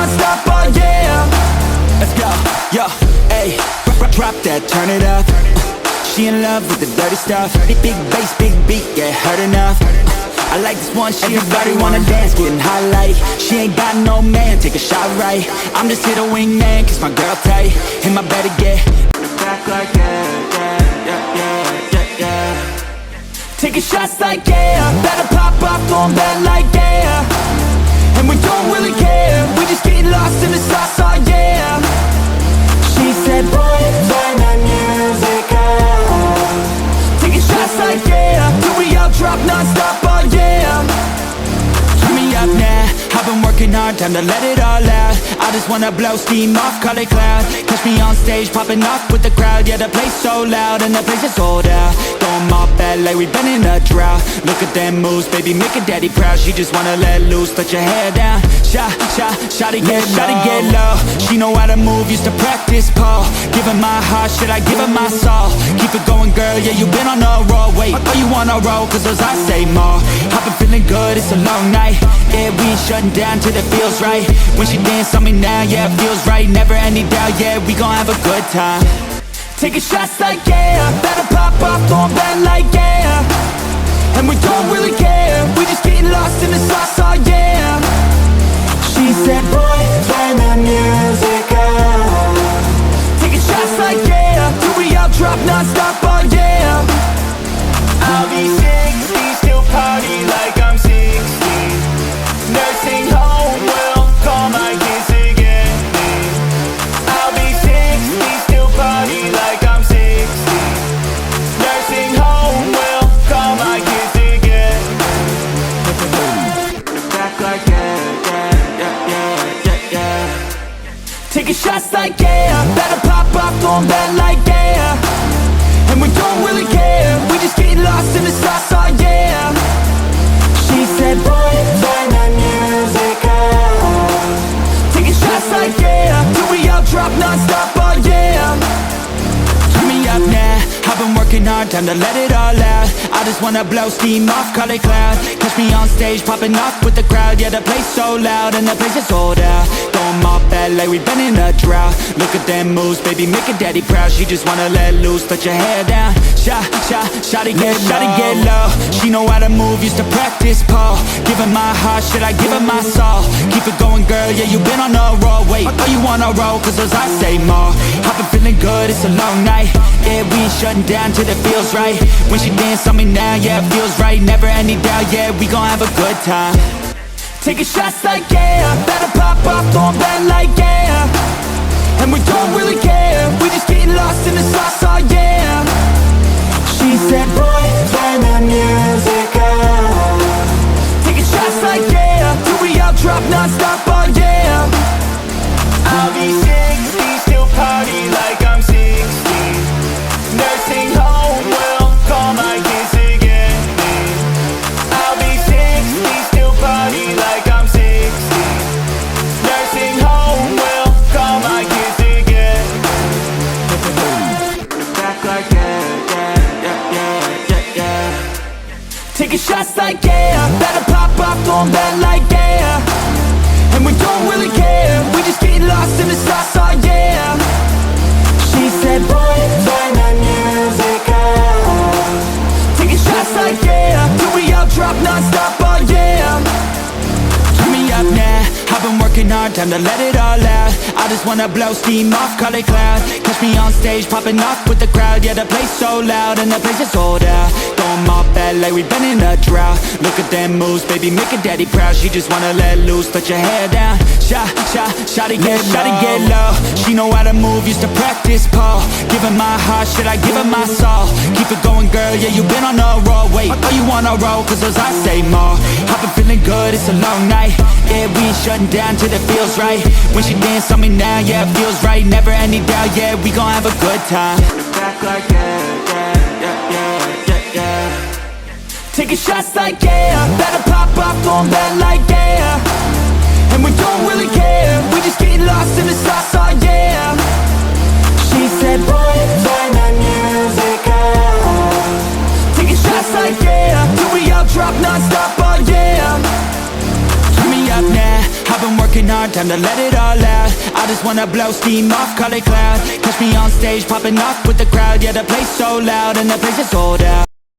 non-stop, oh yeah. Let's go, yo, ayy, drop that, turn it up. She in love with the dirty stuff. Big bass, big beat, yeah, heard enough. I like this one, everybody wanna dance, getting high like she ain't got no man, take a shot right. I'm just here to wing man, kiss my girl tight. And my better get back like yeah. Taking shots like yeah, better pop off, going bad like yeah. And we don't really care, we just getting lost in the sauce, oh yeah. She said, boy, turn that music up. Taking shots like yeah, till we all drop non-stop, oh yeah. Turn me up now, I've been working hard, time to let it all out. I just wanna blow steam off, call it cloud. Catch me on stage, popping off with the crowd. Yeah, the place so loud and the place is sold out. Going off LA, we been in a drought. Look at them moves, baby, make a daddy proud. She just wanna let loose, let your hair down. Shawty get low. She know how to move, used to practice pole. Give her my heart, should I give her my soul? Keep it going, girl, yeah, you been on a roll. Wait, oh, you wanna roll, cause those I say more. I've been feeling good, it's a long night. Yeah, we ain't shutting down till it feels right. When she dance on me now, yeah, it feels right. Never any doubt, yeah, we gon' have a good time. Taking shots like yeah, better pop off, going bad like yeah. And we don't really care, we just getting lost in the sauce, oh yeah. She said, boy, turn the music up. Taking shots like yeah, till we all drop non-stop, oh yeah. I'll be 60, still party like I'm 60. Nursing home will call my kids to get me. I'll be 60, still party like I'm 60. Nursing home will call my kids to get me. Back like yeah. Taking shots like yeah, better pop off, going bad like yeah. And we don't really care, we just getting lost in the sauce, oh yeah. She said, boy, turn that music up. Taking shots like yeah, till we all drop non-stop, oh yeah. Turn me up now, I've been working hard, time to let it all out. I just wanna blow steam off, call it cloud. Catch me on stage, popping off with the crowd. Yeah, the place so loud and the place is sold out. Going off LA, we been in a drought. Look at them moves, baby, make a daddy proud. She just wanna let loose, let your hair down. Shawty get low. She know how to move, used to practice pole. Give her my heart, should I give her my soul? Keep it going, girl, yeah, you been on a roll. Wait, oh, you wanna roll, cause those I say more. I've been feeling good, it's a long night. Yeah, we ain't shutting down till it feels right. When she dance on me now, yeah, it feels right. Never any doubt, yeah, we gon' have a good time. Taking shots like yeah, better pop off, going bad like yeah. And we don't really care, we just getting lost in the sauce, oh yeah. She said, boy, turn the music up. Taking shots like yeah, till we all drop non-stop, oh yeah. I'll be 60, still party like I'm 60. Nursing home will call my kids to get me. I'll be 60, still party like I'm 60. Nursing home will call my kids to get me. Back like yeah. Taking shots like yeah, better pop off, going bad like yeah. And we don't really care, we just getting lost in the sauce, oh yeah. She said, boy, turn the music up. Taking shots like yeah, till we all drop non-stop, oh yeah. Turn me up now, I've been working hard, time to let it all out. I just wanna blow steam off, call it cloud. Catch me on stage, popping off with the crowd. Yeah, the place so loud and the place is sold out. Going off LA, we been in a drought. Look at them moves, baby, make a daddy proud. She just wanna let loose, let your hair down. Shawty get low. She know how to move, used to practice pole. Give her my heart, should I give her my soul? Keep it going, girl, yeah, you been on a roll. Wait, oh, you wanna roll, cause those I say more. I've been feeling good, it's a long night. Yeah, we ain't shutting down till it feels right. When she dance on me now, yeah, it feels right. Never any doubt, yeah, we gon' have a good time. Back like yeah. Taking shots like yeah, better pop off, going bad like yeah. And we don't really care, we just getting lost in the sauce, oh yeah. She said, boy, turn the music up. Taking shots like yeah, till we all drop non-stop, oh yeah. Turn me up now, I've been working hard, on, time to let it all out. I just wanna blow steam off, call it cloud. Catch me on stage, popping off with the crowd. Yeah, the place so loud and the place is sold out.